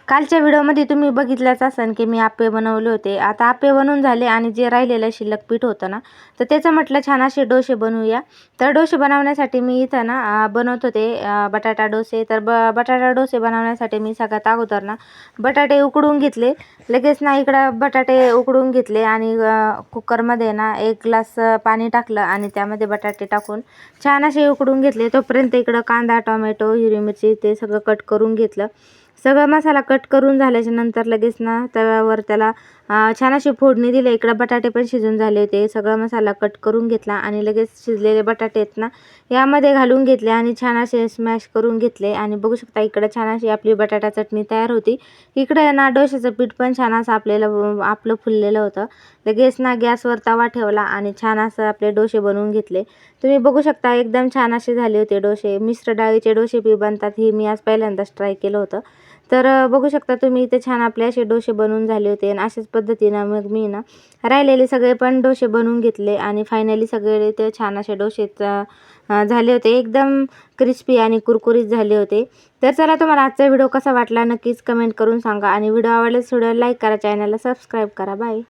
कालच्या व्हिडिओमध्ये तुम्ही बघितलंच असेल की मी आप्पे बनवले होते. आता आप्पे बनवून झाले आणि जे राहिलेलं शिल्लक पीठ होतं ना, तर त्याचं म्हटलं छान असे डोसे बनवूया. तर डोसे बनवण्यासाठी मी इथं ना बनवत होते बटाटा डोसे. तर बटाटा डोसे बनवण्यासाठी मी सगळ्यात अगोदर ना बटाटे उकडून घेतले. लगेच ना इकडं बटाटे उकडून घेतले आणि कुकरमध्ये ना 1 ग्लास पाणी टाकलं आणि त्यामध्ये बटाटे टाकून छान असे उकडून घेतले. तोपर्यंत इकडं कांदा, टोमॅटो, हिरवी मिरची ते सगळं कट करून घेतलं. सगळा मसाला कट करून झाल्याच्या नंतर लगेच ना तव्यावर त्याला छान अशी फोडणी दिली. इकडं बटाटे पण शिजून झाले होते. सगळा मसाला कट करून घेतला आणि लगेच शिजलेले बटाटे आहेत ना यामध्ये घालून घेतले आणि छान असे स्मॅश करून घेतले. आणि बघू शकता इकडं छान अशी आपली बटाटा चटणी तयार होती. इकडं ना डोशाचं पीठ पण छान असं आपलं फुललेलं होतं. लगेच ना गॅसवर तवा ठेवला आणि छान असं आपले डोसे बनवून घेतले. तुम्ही बघू शकता एकदम छान असे झाले होते डोसे. मिश्र डाळीचे डोसे बी बनतात, हे मी आज पहिल्यांदाच ट्राय केलं होतं. तर बघू शकता तुम्ही इथे छान आपले असे डोसे बनवून झाले होते आणि अशाच पद्धतीनं मग मी ना राहिलेले सगळे पण डोसे बनवून घेतले आणि फायनली सगळे ते छान असे डोसे झाले होते. एकदम क्रिस्पी आणि कुरकुरीत झाले होते. तर चला, तुम्हाला आजचा व्हिडिओ कसा वाटला नक्कीच कमेंट करून सांगा आणि व्हिडिओ आवडल्यास व्हिडिओ लाईक करा, चॅनलला सबस्क्राईब करा. बाय.